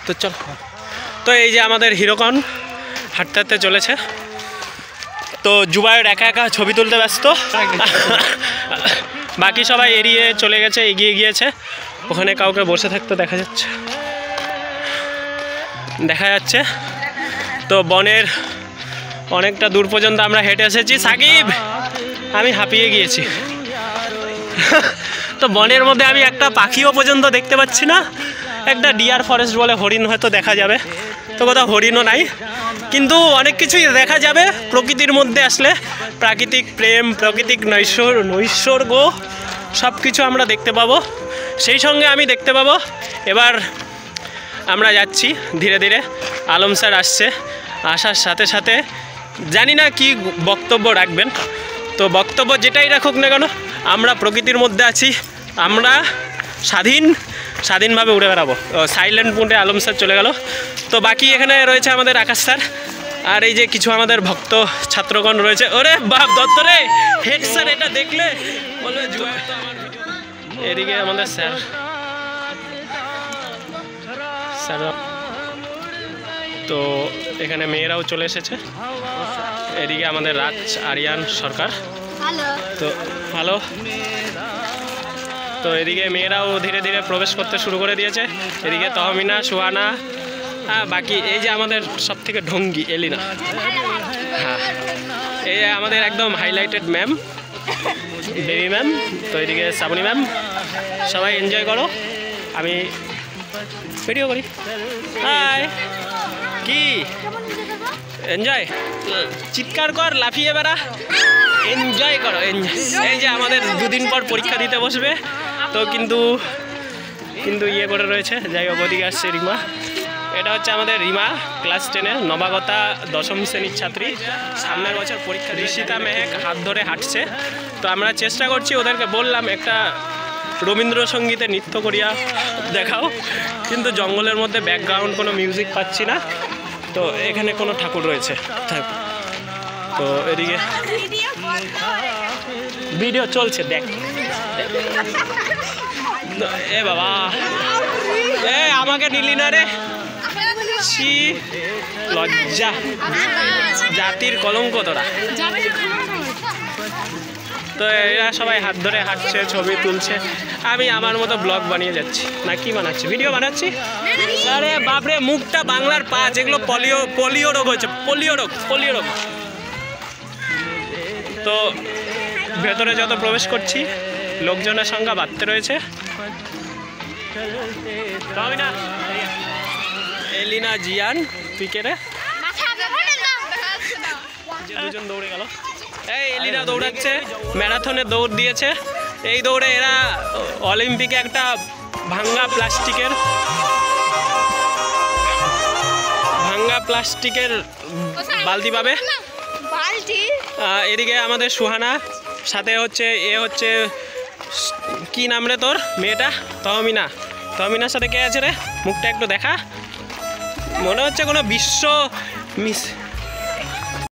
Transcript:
তো চল। তো এই যে আমাদের হিরোকন হাঁটতে হাঁটতে চলেছে। তো জুবায়ের একা একা ছবি তুলতে ব্যস্ত, বাকি সবাই এড়িয়ে চলে গেছে, এগিয়ে গিয়েছে। ওখানে কাউকে বসে থাকতে দেখা যাচ্ছে। তো বনের অনেকটা দূর পর্যন্ত আমরা হেঁটে এসেছি। সাকিব, আমি হাঁপিয়ে গিয়েছি। তো বনের মধ্যে আমি একটা পাখিও পর্যন্ত দেখতে পাচ্ছি না। একটা ডিয়ার ফরেস্ট বলে হরিণ হয়তো দেখা যাবে, তো কোথাও হরিণও নাই, কিন্তু অনেক কিছুই দেখা যাবে প্রকৃতির মধ্যে আসলে। প্রাকৃতিক প্রেম, প্রাকৃতিক নৈসর্গ সব কিছু আমরা দেখতে পাবো। সেই সঙ্গে আমি দেখতে পাবো এবার আমরা যাচ্ছি ধীরে ধীরে। আলম স্যার আসছে, আসার সাথে সাথে জানি না কি বক্তব্য রাখবেন। তো বক্তব্য যেটাই রাখুক না কেন, আমরা প্রকৃতির মধ্যে আছি, আমরা স্বাধীনভাবে উড়ে বেড়াবো। সাইলেন্ট মোডে আলম স্যার চলে গেল। তো বাকি এখানে রয়েছে আমাদের আকাশ স্যার, আর এই যে কিছু আমাদের ভক্ত ছাত্রগণ রয়েছে। ওরে বাপ দত্তরে, হেড স্যার এটা দেখলে বলবে জুবায়ের তো আমার ভিডিও। এদিকে আমাদের স্যার তো এখানে মেয়েরাও চলে এসেছে। এদিকে আমাদের আরিয়ান সরকার, তো ভালো। তো এদিকে মেয়েরাও ধীরে ধীরে প্রবেশ করতে শুরু করে দিয়েছে। এদিকে তহমিনা, সুহানা, বাকি এই যে আমাদের সব থেকে ঢঙ্গি এলিনা, হ্যাঁ এই আমাদের একদম হাইলাইটেড ম্যাম, বেবি ম্যাম। তো এদিকে শ্রাবণী ম্যাম, সবাই এনজয় করো, আমি ভিডিও করি। হাই, কি এনজয়, চিৎকার কর, লাফিয়ে বেড়া, এনজয় করো, এনজয়। এই যে আমাদের দুদিন পর পরীক্ষা দিতে বসবে, তো কিন্তু ইয়ে করে রয়েছে। যাই হোক, ওদিকে আসছে রিমা। এটা হচ্ছে আমাদের রিমা, ক্লাস 10-এর নবাগতা 10ম শ্রেণীর ছাত্রী। সামনের বছর পরীক্ষা। ঋষিতা মেহেক হাত ধরে হাঁটছে। তো আমরা চেষ্টা করছি, ওদেরকে বললাম একটা রবীন্দ্রসঙ্গীতে নৃত্য করিয়া দেখাও, কিন্তু জঙ্গলের মধ্যে ব্যাকগ্রাউন্ড কোনো মিউজিক পাচ্ছি না। তো এখানে কোনো ঠাকুর রয়েছে, তো এদিকে ভিডিও চলছে, দেখ। এ বাবা, আমাকে নিলি না রে, ছি, লজ্জা, জাতির কলঙ্ক তোরা। তো এরা সবাই হাত ধরে হাঁটছে, ছবি তুলছে, আমি আমার মতো ব্লগ বানিয়ে যাচ্ছি। না কি বানাচ্ছি, ভিডিও বানাচ্ছি। আরে বাপরে, মুখটা বাংলার পা, যেগুলো পোলিও রোগ হয়েছে, পোলিও রোগ। তো ভেতরে যত প্রবেশ করছি লোকজনের সংখ্যা বাড়তে রয়েছে। এলিনা, জিয়ান, তুই কে রে? দুজন দৌড়ে গেল। এই এলিনা দৌড়াচ্ছে, ম্যারাথনে দৌড় দিয়েছে। এই দৌড়ে এরা অলিম্পিকে একটা ভাঙ্গা প্লাস্টিকের বালতি পাবে। এদিকে আমাদের সুহানা, সাথে হচ্ছে কি নাম রে তোর মেয়েটা? তহমিনার সাথে কে আছে রে? মুখটা একটু দেখা, মনে হচ্ছে কোনো বিশ্ব